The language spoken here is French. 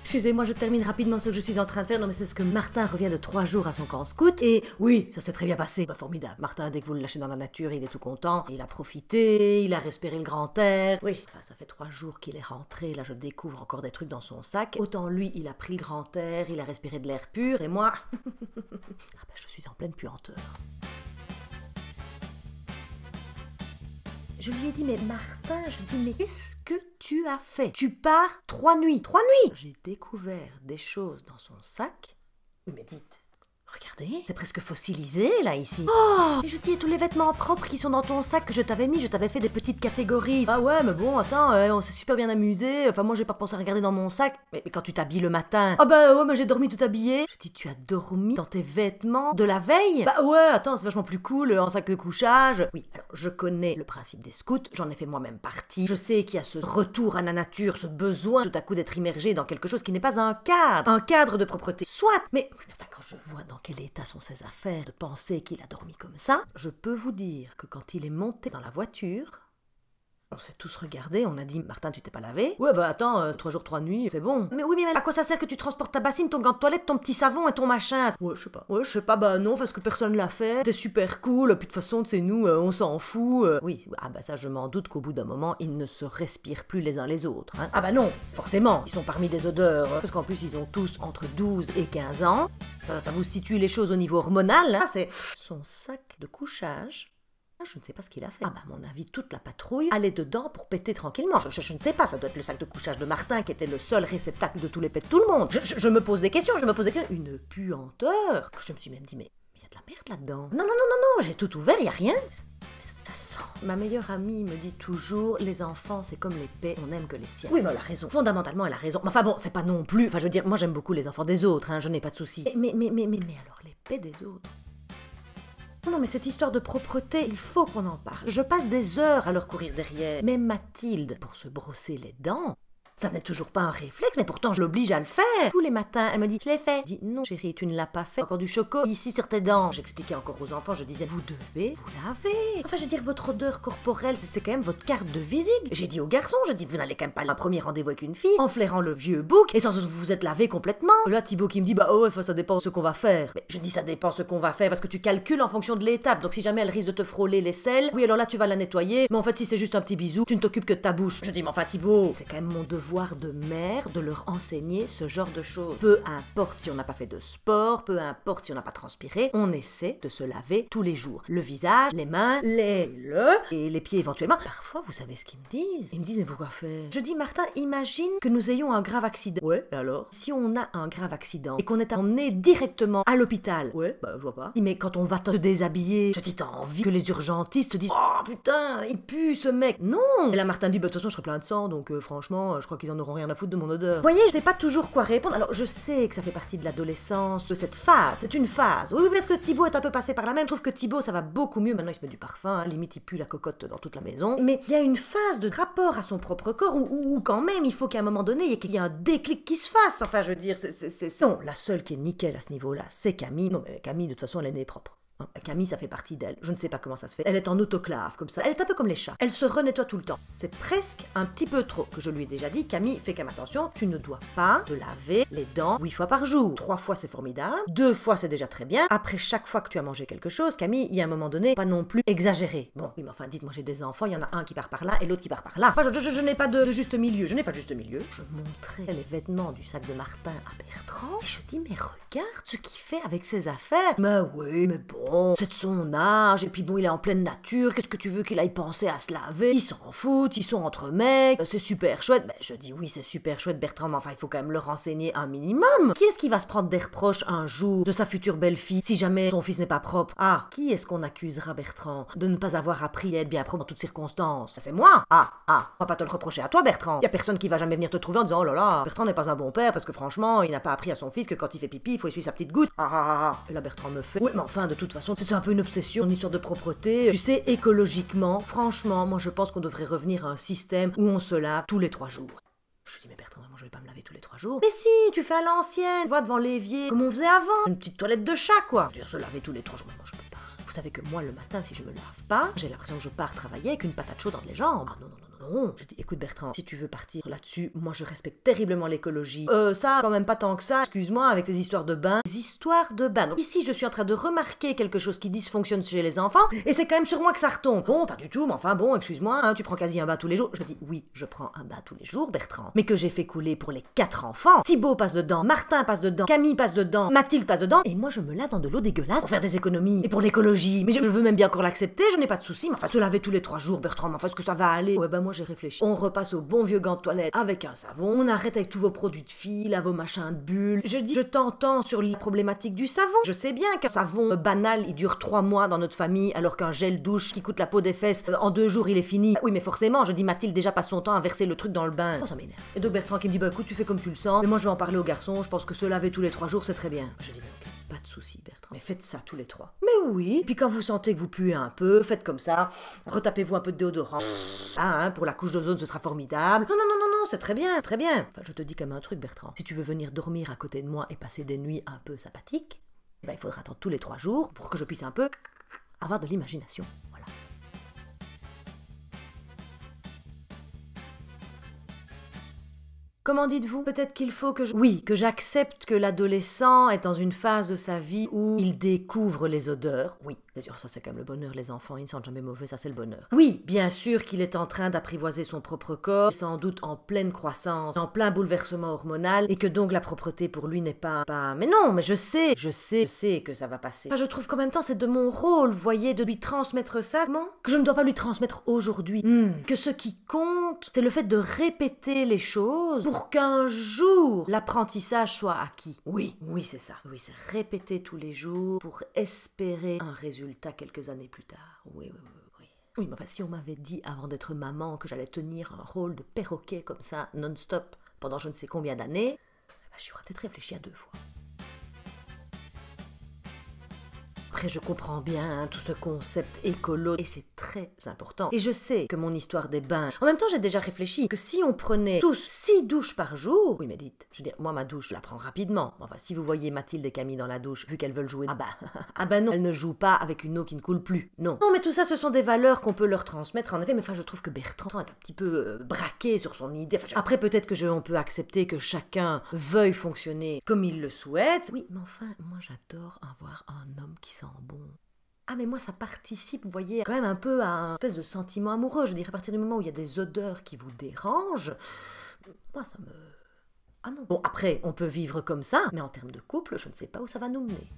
Excusez-moi, je termine rapidement ce que je suis en train de faire. Non mais c'est parce que Martin revient de 3 jours à son camp scout. Et oui, ça s'est très bien passé. Bah, formidable. Martin, dès que vous le lâchez dans la nature, il est tout content. Il a profité, il a respiré le grand air. Oui, enfin, ça fait 3 jours qu'il est rentré. Là, je découvre encore des trucs dans son sac. Autant lui, il a pris le grand air, il a respiré de l'air pur. Et moi, je suis en pleine puanteur. Je lui ai dit, mais Martin, je lui ai dit, mais qu'est-ce que tu as fait? Tu pars 3 nuits. 3 nuits! J'ai découvert des choses dans son sac. Oui, mais dites, regardez, c'est presque fossilisé, là, ici. Oh! Et je dis, et tous les vêtements propres qui sont dans ton sac que je t'avais mis, je t'avais fait des petites catégories. Ah ouais, mais bon, attends, on s'est super bien amusé. Enfin, moi, j'ai pas pensé à regarder dans mon sac. Mais quand tu t'habilles le matin... Ah bah ouais, mais j'ai dormi tout habillé. Je dis, tu as dormi dans tes vêtements de la veille? Bah ouais, attends, c'est vachement plus cool, en sac de couchage. Oui, alors, je connais le principe des scouts, j'en ai fait moi-même partie. Je sais qu'il y a ce retour à la nature, ce besoin tout à coup d'être immergé dans quelque chose qui n'est pas un cadre de propreté. Soit, mais enfin, quand je vois dans quel état sont ses affaires, de penser qu'il a dormi comme ça, je peux vous dire que quand il est monté dans la voiture, on s'est tous regardés, on a dit « Martin, tu t'es pas lavé ?» « Ouais, bah attends, 3 jours, 3 nuits, c'est bon. » « Mais oui, mais à quoi ça sert que tu transportes ta bassine, ton gant de toilette, ton petit savon et ton machin ?» « Ouais, je sais pas. Ouais, je sais pas, bah non, parce que personne l'a fait. C'était super cool, puis de toute façon, c'est nous, on s'en fout. Oui, ah bah ça, je m'en doute qu'au bout d'un moment, ils ne se respirent plus les uns les autres. Hein. Ah bah non, forcément, ils sont parmi des odeurs, parce qu'en plus, ils ont tous entre 12 et 15 ans. Ça vous situe les choses au niveau hormonal, hein, c'est son sac de couchage. Je ne sais pas ce qu'il a fait. Ah bah à mon avis, toute la patrouille allait dedans pour péter tranquillement. Je ne sais pas, ça doit être le sac de couchage de Martin qui était le seul réceptacle de tous les pets de tout le monde. Je me pose des questions, Une puanteur. Je me suis même dit, mais il y a de la merde là-dedans. Non, j'ai tout ouvert, il n'y a rien. Ça sent. Ma meilleure amie me dit toujours, les enfants, c'est comme les paix, on aime que les siens. Oui, mais elle a raison. Fondamentalement, elle a raison. Mais enfin bon, c'est pas non plus... Enfin, je veux dire, moi j'aime beaucoup les enfants des autres, hein, je n'ai pas de soucis. Mais alors, les paix des autres... Non, mais cette histoire de propreté, il faut qu'on en parle. Je passe des heures à leur courir derrière. Même Mathilde, pour se brosser les dents, ça n'est toujours pas un réflexe, mais pourtant je l'oblige à le faire. Tous les matins, elle me dit, je l'ai fait. Je dis, non chérie, tu ne l'as pas fait. Encore du choco ici sur tes dents. J'expliquais encore aux enfants, je disais, vous devez vous laver. Enfin, je veux dire, votre odeur corporelle, c'est quand même votre carte de visite. J'ai dit aux garçons, je dis, vous n'allez quand même pas à un premier rendez-vous avec une fille en flairant le vieux bouc et sans vous être lavé complètement. Là, Thibaut qui me dit, bah oh, ça dépend ce qu'on va faire. Mais je dis, ça dépend ce qu'on va faire parce que tu calcules en fonction de l'étape. Donc si jamais elle risque de te frôler les selles, oui, alors là, tu vas la nettoyer. Mais en fait, si c'est juste un petit bisou, tu ne t'occupes que de ta bouche. Je dis, mais enfin, Thibaut, c'est quand même mon devoir de mère de leur enseigner ce genre de choses. Peu importe si on n'a pas fait de sport, peu importe si on n'a pas transpiré, on essaie de se laver tous les jours. Le visage, les mains, et les pieds éventuellement. Parfois, vous savez ce qu'ils me disent? Ils me disent, mais pourquoi faire? Je dis, Martin, imagine que nous ayons un grave accident. Ouais, et alors? Si on a un grave accident et qu'on est emmené directement à l'hôpital. Ouais, bah je vois pas. Mais quand on va te déshabiller, je dis, t'as envie que les urgentistes se disent, oh putain, il pue ce mec. Non! Et là, Martin dit, bah de toute façon, je serais plein de sang, donc franchement, je crois qu'ils en auront rien à foutre de mon odeur. Vous voyez, je sais pas toujours quoi répondre. Alors, je sais que ça fait partie de l'adolescence, de cette phase. C'est une phase. Oui, parce que Thibaut est un peu passé par la même. Je trouve que Thibaut, ça va beaucoup mieux. Maintenant, il se met du parfum. Hein. Limite, il pue la cocotte dans toute la maison. Mais il y a une phase de rapport à son propre corps où quand même, il faut qu'à un moment donné, il y ait un déclic qui se fasse. Enfin, je veux dire, c'est... Non, la seule qui est nickel à ce niveau-là, c'est Camille. Non, mais Camille, de toute façon, elle est née propre. Camille, ça fait partie d'elle. Je ne sais pas comment ça se fait. Elle est en autoclave, comme ça. Elle est un peu comme les chats. Elle se renettoie tout le temps. C'est presque un petit peu trop. Que je lui ai déjà dit, Camille, fais quand même attention, tu ne dois pas te laver les dents 8 fois par jour. 3 fois, c'est formidable. 2 fois, c'est déjà très bien. Après chaque fois que tu as mangé quelque chose, Camille, il y a un moment donné, pas non plus exagéré. Bon, oui, mais enfin, dites-moi, j'ai des enfants, il y en a un qui part par là et l'autre qui part par là. Moi, je n'ai pas de juste milieu. Je n'ai pas de juste milieu. Je montrais les vêtements du sac de Martin à Bertrand. Et je dis, mais regarde ce qu'il fait avec ses affaires. Mais oui, mais bon, c'est de son âge, et puis bon, il est en pleine nature, qu'est-ce que tu veux qu'il aille penser à se laver? Ils s'en foutent, ils sont entre mecs, c'est super chouette. Ben, je dis oui, c'est super chouette, Bertrand, mais enfin, il faut quand même leur renseigner un minimum. Qui est-ce qui va se prendre des reproches un jour de sa future belle-fille si jamais son fils n'est pas propre? Ah, qui est-ce qu'on accusera, Bertrand, de ne pas avoir appris à être bien propre dans toutes circonstances? C'est moi. On va pas te le reprocher à toi, Bertrand. Y a personne qui va jamais venir te trouver en disant, oh là là, Bertrand n'est pas un bon père parce que franchement, il n'a pas appris à son fils que quand il fait pipi, il faut essuyer sa petite goutte. Et là, Bertrand me fait, oui, mais enfin, de toute façon, c'est un peu une obsession, une histoire de propreté. Tu sais, écologiquement, franchement, moi je pense qu'on devrait revenir à un système où on se lave tous les 3 jours. Je dis, mais Bertrand, moi je vais pas me laver tous les 3 jours. Mais si, tu fais à l'ancienne, va devant l'évier, comme on faisait avant. Une petite toilette de chat, quoi. Je veux dire, se laver tous les 3 jours, mais moi je peux pas. Vous savez que moi, le matin, si je me lave pas, j'ai l'impression que je pars travailler avec une patate chaude entre les jambes. Ah non. non. Je dis, écoute Bertrand, si tu veux partir là-dessus, moi je respecte terriblement l'écologie. Ça, quand même pas tant que ça, excuse-moi, avec tes histoires de bain. Les histoires de bain. Donc ici, je suis en train de remarquer quelque chose qui dysfonctionne chez les enfants, et c'est quand même sur moi que ça retombe. Bon, pas du tout, mais enfin bon, excuse-moi, hein, tu prends quasi un bain tous les jours. Je dis, oui, je prends un bain tous les jours, Bertrand, mais que j'ai fait couler pour les 4 enfants. Thibaut passe dedans, Martin passe dedans, Camille passe dedans, Mathilde passe dedans, et moi je me lave dans de l'eau dégueulasse pour faire des économies. Et pour l'écologie, mais je veux même bien encore l'accepter, je n'ai pas de soucis, mais enfin, se laver tous les 3 jours, Bertrand, mais enfin, est-ce que ça va aller? Ouais, ben moi j'ai réfléchi. On repasse au bon vieux gant de toilette avec un savon, on arrête avec tous vos produits de fil, là, vos machins de bulles. Je dis, je t'entends sur la problématique du savon. Je sais bien qu'un savon banal, il dure 3 mois dans notre famille, alors qu'un gel douche qui coûte la peau des fesses, en 2 jours il est fini. Oui, mais forcément, je dis, Mathilde déjà passe son temps à verser le truc dans le bain. Oh, ça m'énerve. Et donc Bertrand qui me dit, bah écoute, tu fais comme tu le sens, mais moi je vais en parler aux garçons, je pense que se laver tous les 3 jours c'est très bien. Je dis, mais ok. Pas de soucis, Bertrand. Mais faites ça tous les 3. Mais oui. Puis quand vous sentez que vous puez un peu, faites comme ça. Retapez-vous un peu de déodorant. Ah, hein, pour la couche d'ozone, ce sera formidable. Non, non, non, non, non, c'est très bien, très bien. Enfin, je te dis comme un truc, Bertrand. Si tu veux venir dormir à côté de moi et passer des nuits un peu sympathiques, eh ben, il faudra attendre tous les 3 jours pour que je puisse un peu avoir de l'imagination. Voilà. Comment dites-vous? Peut-être qu'il faut que Oui, que j'accepte que l'adolescent est dans une phase de sa vie où il découvre les odeurs. Oui, c'est sûr, ça c'est quand même le bonheur, les enfants, ils ne sentent jamais mauvais, ça c'est le bonheur. Oui, bien sûr qu'il est en train d'apprivoiser son propre corps, sans doute en pleine croissance, en plein bouleversement hormonal, et que donc la propreté pour lui n'est pas... Mais non, mais je sais que ça va passer. Enfin, je trouve qu'en même temps c'est de mon rôle, vous voyez, de lui transmettre ça, que je ne dois pas lui transmettre aujourd'hui. Que ce qui compte, c'est le fait de répéter les choses pour qu'un jour l'apprentissage soit acquis. Oui, c'est ça. Oui, c'est répéter tous les jours pour espérer un résultat quelques années plus tard. Oui. Oui, mais enfin, si on m'avait dit avant d'être maman que j'allais tenir un rôle de perroquet comme ça, non-stop, pendant je ne sais combien d'années, j'y aurais peut-être réfléchi à 2 fois. Après, je comprends bien tout ce concept écolo, et c'est très important. Et je sais que mon histoire des bains... En même temps, j'ai déjà réfléchi que si on prenait tous 6 douches par jour... Oui, mais dites, je veux dire, moi, ma douche, je la prends rapidement. Enfin, si vous voyez Mathilde et Camille dans la douche, vu qu'elles veulent jouer... Ah bah non, elles ne jouent pas avec une eau qui ne coule plus. Non. Non, mais tout ça, ce sont des valeurs qu'on peut leur transmettre, en effet. Mais enfin, je trouve que Bertrand est un petit peu braqué sur son idée. Enfin, après, peut-être que on peut accepter que chacun veuille fonctionner comme il le souhaite. Oui, mais enfin, moi, j'adore avoir un homme qui sent bon. Ah, mais moi ça participe, vous voyez, quand même un peu à un espèce de sentiment amoureux. Je dirais, à partir du moment où il y a des odeurs qui vous dérangent, moi ça me... Ah non. Bon, après, on peut vivre comme ça, mais en termes de couple, je ne sais pas où ça va nous mener.